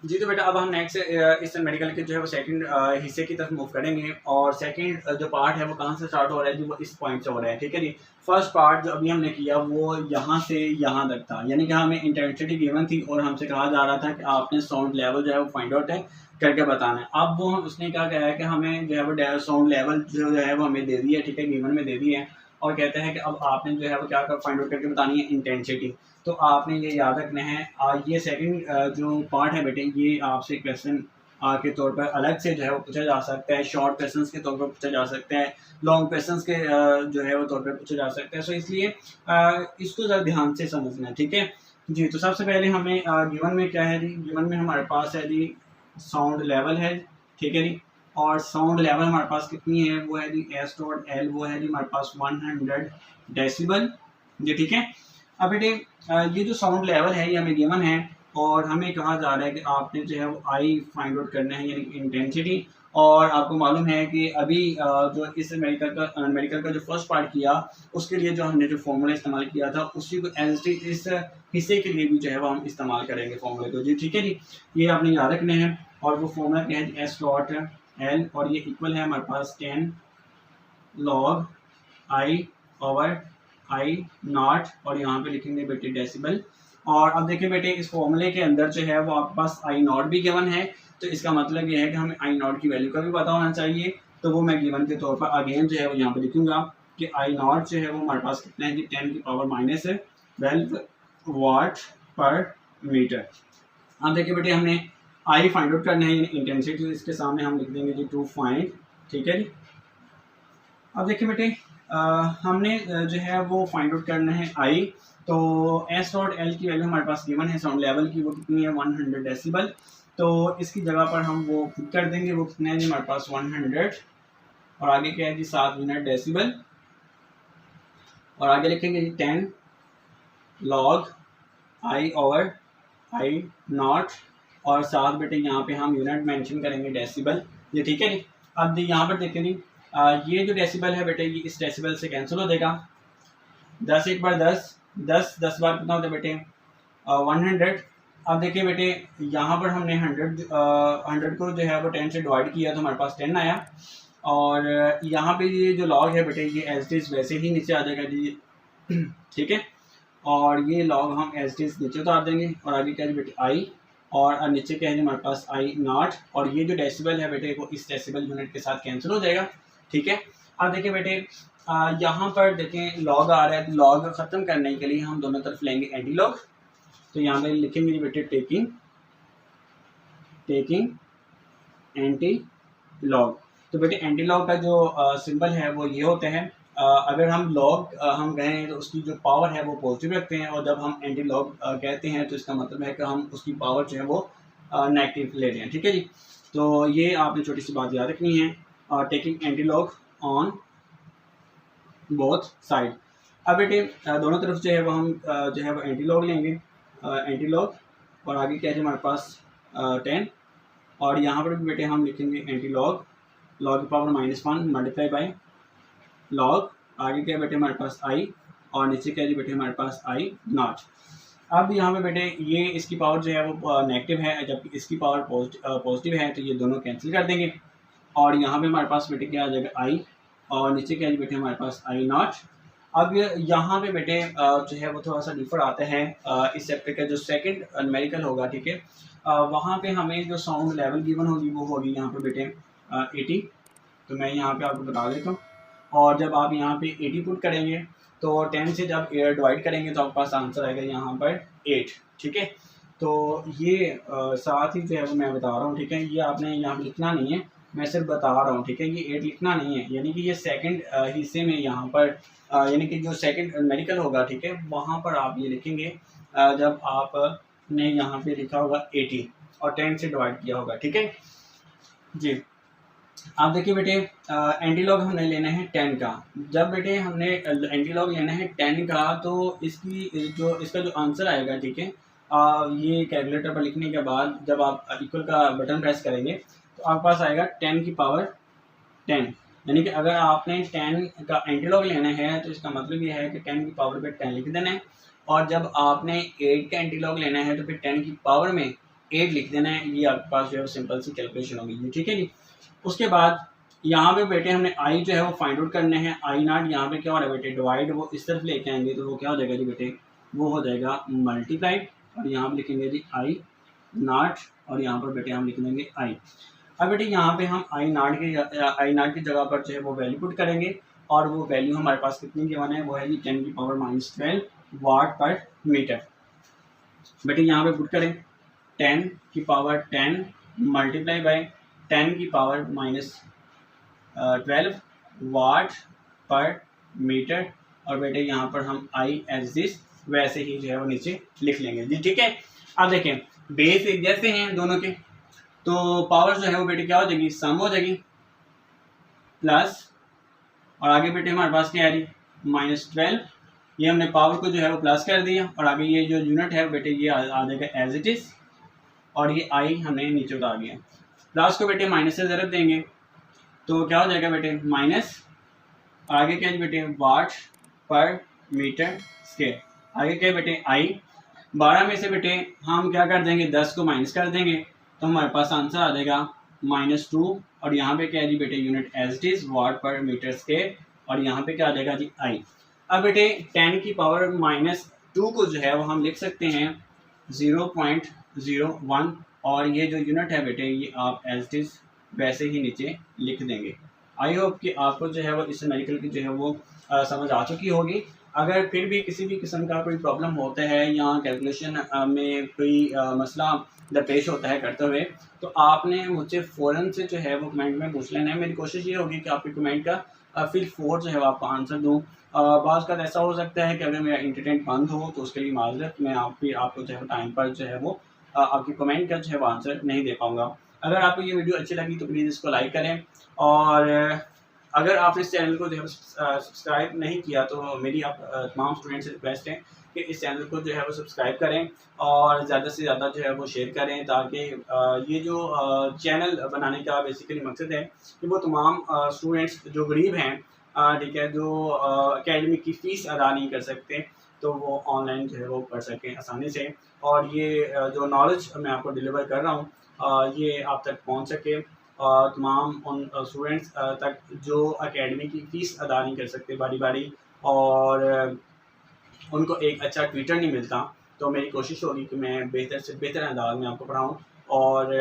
जी, तो बेटा अब हम नेक्स्ट इस मेडिकल के जो है वो सेकंड हिस्से की तरफ मूव करेंगे और सेकंड जो पार्ट है वो कहाँ से स्टार्ट हो रहा है जी, वो इस पॉइंट से हो रहा है, ठीक है जी। फर्स्ट पार्ट जो अभी हमने किया वो यहाँ से यहाँ तक था, यानी कि हमें इंटेंसिटी गिवन थी और हमसे कहा जा रहा था कि आपने साउंड लेवल जो है वो फाइंड आउट है करके बताना है। अब वो उसने क्या कहा है कि हमें जो है वो साउंड लेवल जो है वो हमें दे दी है, ठीक है, गिवन में दे दी है और कहते हैं कि अब आपने जो है वो क्या फाइंड आउट करके बतानी है, इंटेंसिटी। तो आपने ये याद रखना है। ये सेकंड जो पार्ट है बेटे, ये आपसे क्वेश्चन के तौर पर अलग से जो है वो पूछा जा सकता है, शॉर्ट क्वेश्चंस के तौर पर पूछा जा सकता है, लॉन्ग क्वेश्चंस के जो है वो तौर पर पूछा जा सकता है। सो इसलिए इसको ज़रा ध्यान से समझना है, ठीक है जी। तो सबसे पहले हमें गिवन में क्या है जी, गिवन में हमारे पास है जी साउंड लेवल है, ठीक है जी। और साउंड लेवल हमारे पास कितनी है, वो है जी एस डॉट एल, वो है जी हमारे पास 100 डेसिबल जी, ठीक है। अब बेटे ये जो साउंड लेवल है ये हमें गिवन है और हमें कहा जा रहा है कि आपने जो है वो आई फाइंड आउट करना है, यानी इंटेंसिटी। और आपको मालूम है कि अभी जो इस मेडिकल का जो फर्स्ट पार्ट किया उसके लिए जो हमने जो फॉर्मूला इस्तेमाल किया था उसी को एज इस हिस्से के लिए भी जो है वो हम इस्तेमाल करेंगे फॉर्मूले को जी, ठीक है जी। ये आपने याद रखने हैं। और वो फॉर्मूला क्या है, एस डॉट एल, और ये इक्वल है हमारे पास 10 log I over I not, और यहाँ पे लिखेंगे बेटे डेसिबल। और अब देखिए बेटे इस फॉर्मूले के अंदर जो है वो आपके पास आई नॉट भी गिवन है, तो इसका मतलब ये है कि हमें आई नॉट की वैल्यू का भी पता होना चाहिए। तो वो मैं गिवन के तौर पर अगेन जो है वो यहाँ पे लिखूंगा कि आई नॉट जो है वो हमारे पास कितना है कि 10 की पावर माइनस 12 वाट पर मीटर। अब देखिए बेटे हमने आई फाइंड आउट करना है, इंटेंसिटी इसके सामने हम लिख देंगे जी 2 फाइंड, ठीक है जी। अब देखिए बेटे हमने जो है वो फाइंड आउट करना है आई। तो एस डॉट एल की वैल्यू हमारे पास गिवन है साउंड लेवल की, वो कितनी है 100 डेसिबल। तो इसकी जगह पर हम वो पुट कर देंगे, वो कितना है जी हमारे पास 100 और आगे क्या है जी 7 यूनिट डेसिबल, और आगे लिखेंगे जी 10 log I over I not, और साथ बेटे यहाँ पे हम यूनिट मेंशन करेंगे डेसिबल, ये ठीक है जी। अब यहाँ पर देखें जी ये जो डेसिबल है बेटे ये इस डेसिबल से कैंसिल हो जाएगा। 10 एक बार 10, 10 बार कितना होता है बेटे 100। अब देखिए बेटे यहाँ पर हमने 100 को जो है वो 10 से डिवाइड किया तो हमारे पास 10 आया। और यहाँ पे ये जो लॉग है बेटे ये एज इट इज वैसे ही नीचे आ जाएगा जी, ठीक है। और ये लॉग हम एज इट इज नीचे उतार देंगे और आगे क्या है बेटे आई, और नीचे क्या है हमारे पास आई नॉट, और ये जो डेसिबल है बेटे वो इस डेसिबल यूनिट के साथ कैंसिल हो जाएगा, ठीक है। अब देखिए बेटे यहाँ पर देखें लॉग आ रहा है, तो लॉग ख़त्म करने के लिए हम दोनों तरफ लेंगे एंटी लॉग। तो यहाँ पे लिखेंगे बेटे टेकिंग एंटी लॉग। तो बेटे एंटी लॉग का जो सिंबल है वो ये होता है। अगर हम लॉग हम कहें तो उसकी जो पावर है वो पॉजिटिव रखते हैं, और जब हम एंटी लॉग कहते हैं तो इसका मतलब है कि हम उसकी पावर जो है वो नेगेटिव ले रहे हैं, ठीक है जी। तो ये आपने छोटी सी बात याद रखनी है, taking anti log on both side. अब बेटे दोनों तरफ जो है वो हम जो है वो एंटी लॉग लेंगे, एंटी लॉग, और आगे क्या है हमारे पास 10, और यहाँ पर भी बेटे हम लिखेंगे एंटी लॉग, लॉग की पावर -1 मल्टीप्लाई बाय लॉग, आगे क्या बेटे हमारे पास आई, और नीचे क्या है बेटे हमारे पास आई नॉट। अब यहाँ पे बेटे ये इसकी पावर जो है वो नेगेटिव है, जबकि इसकी पावर पॉजिटिव है, तो ये दोनों कैंसिल कर देंगे। और यहाँ पे हमारे पास बेटे क्या आ जाएगा आई, और नीचे क्या है बेटे हमारे पास आई नॉट। अब यहाँ पे बेटे जो है वो थोड़ा सा डिफर आता है इस चैप्टर का जो सेकंड न्यूमेरिकल होगा, ठीक है। वहाँ पे हमें जो साउंड लेवल गिवन होगी वो होगी यहाँ पे बेटे 80। तो मैं यहाँ पे आपको बता देता हूँ। और जब आप यहाँ पे 80 पुट करेंगे तो 10 से जब डिवाइड करेंगे तो आपके पास आंसर आएगा यहाँ पर 8, ठीक है। तो ये साथ ही जो है वो मैं बता रहा हूँ, ठीक है। ये आपने यहाँ लिखना नहीं है, मैं सिर्फ बता रहा हूँ, ठीक है। ये 8 लिखना नहीं है, यानी कि ये सेकंड हिस्से में यहाँ पर यानी कि जो सेकंड मेडिकल होगा, ठीक है, वहाँ पर आप ये लिखेंगे जब आपने यहाँ पे लिखा होगा 80 और 10 से डिवाइड किया होगा, ठीक है जी। आप देखिए बेटे एंटी लॉग हमने लेना है 10 का। जब बेटे हमने एंटी लॉग लेना है 10 का तो इसका जो आंसर आएगा, ठीक है, ये कैलकुलेटर पर लिखने के बाद जब आप इक्वल का बटन प्रेस करेंगे तो आपके पास आएगा 10 की पावर 10। यानी कि अगर आपने 10 का एंटी लॉग लेना है तो इसका मतलब ये है कि 10 की पावर पे 10 लिख देना है, और जब आपने 8 का एंटी लॉग लेना है तो फिर 10 की पावर में 8 लिख देना है। ये आपके पास जो है सिंपल सी कैलकुलेशन होगी जी, ठीक है जी। उसके बाद यहाँ पे बेटे हमने आई जो है वो फाइंड आउट करने हैं। आई नॉट यहाँ पे क्या हो रहा है बेटे, डिवाइड वो इस तरफ लेके आएंगे तो वो क्या हो जाएगा जी बेटे, वो हो जाएगा मल्टीप्लाइड, और यहाँ पे लिखेंगे जी आई नॉट, और यहाँ पर बेटे हम लिख देंगे आई। अब बेटे यहाँ पे हम आई नॉट की जगह पर जो है वो वैल्यू पुट करेंगे, और वो वैल्यू हमारे पास कितनी गिवन है, वो है जी 10 की पावर -12 वाट पर मीटर। बेटे यहाँ पे पुट करें 10 की पावर 10 मल्टीप्लाई बाय 10 की पावर -12 वाट पर मीटर, और बेटे यहाँ पर हम आई एज दिस वैसे ही जो है वो नीचे लिख लेंगे जी, ठीक है। अब देखें बेस एक जैसे हैं दोनों के, तो पावर जो है वो बेटे क्या हो जाएगी, सम हो जाएगी, प्लस और आगे बेटे हमारे पास क्या आ रही -12, ये हमने पावर को जो है वो प्लस कर दिया, और आगे ये जो यूनिट है बेटे ये आ जाएगा एज इट इज़, और ये आई हमने नीचे उतार दिया। प्लस को बेटे माइनस से ज़रूरत देंगे तो क्या हो जाएगा बेटे माइनस, और आगे क्या है बेटे वाट पर मीटर स्क्वायर, आगे क्या है बेटे आई। 12 में से बेटे हम क्या कर देंगे, 10 को माइनस कर देंगे तो हमारे पास आंसर आ जाएगा -2, और यहाँ पे क्या है जी बेटे unit as it is watt per metre square, और यहाँ पे क्या आ जाएगा जी आई। अब बेटे 10 की पावर -2 को जो है वो हम लिख सकते हैं 0.01, और ये जो यूनिट है बेटे ये आप एज इट इज़ वैसे ही नीचे लिख देंगे। आई होप कि आपको जो है वो इस मेडिकल की जो है वो समझ आ चुकी होगी। अगर फिर भी किसी भी किस्म का कोई प्रॉब्लम होता है या कैलकुलेशन में कोई मसला दरपेश होता है करते हुए, तो आपने मुझसे फ़ौरन से जो है वो कमेंट में पूछ लेना है। मेरी कोशिश ये होगी कि आपके कमेंट का फिल 4 जो है वो आपको आंसर दूँ। बाज़ का ऐसा हो सकता है कि अगर मेरा इंटरनेट बंद हो तो उसके लिए माज़रत, मैं आपको जो है टाइम पर जो है वो आपकी कमेंट का जो है वो आंसर नहीं दे पाऊँगा। अगर आपको ये वीडियो अच्छी लगी तो प्लीज़ इसको लाइक करें, और अगर आपने इस चैनल को जो है सब्सक्राइब नहीं किया तो मेरी आप तमाम स्टूडेंट से रिक्वेस्ट है कि इस चैनल को जो है वो सब्सक्राइब करें, और ज़्यादा से ज़्यादा जो है वो शेयर करें, ताकि ये जो चैनल बनाने का बेसिकली मकसद है कि वो तमाम स्टूडेंट्स जो गरीब हैं, ठीक है, जो एकेडमी की फ़ीस अदा नहीं कर सकते, तो वो ऑनलाइन जो है वो पढ़ सकें आसानी से, और ये जो नॉलेज मैं आपको डिलीवर कर रहा हूँ ये आप तक पहुँच सके तमाम उन स्टूडेंट्स तक जो एकेडमी की फ़ीस अदा नहीं कर सकते बारी बारी, और उनको एक अच्छा ट्यूटर नहीं मिलता। तो मेरी कोशिश होगी कि मैं बेहतर से बेहतर अंदाज में आपको पढ़ाऊँ, और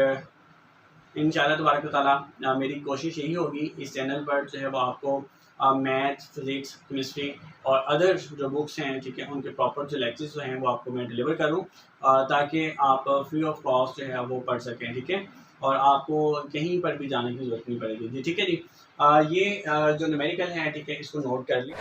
इंशाअल्लाह तबारक व तआला मेरी कोशिश यही होगी इस चैनल पर जो है वो आपको मैथ, फिज़िक्स, केमिस्ट्री और अदर जो बुक्स हैं, ठीक है, उनके प्रॉपर जो लेक्चर्स जो हैं वो आपको मैं डिलीवर करूँ, ताकि आप फ्री ऑफ कॉस्ट जो है वो पढ़ सकें, ठीक है, और आपको कहीं पर भी जाने की ज़रूरत नहीं पड़ेगी जी, ठीक है जी। ये जो न्यूमेरिकल है, ठीक है, इसको नोट कर लें।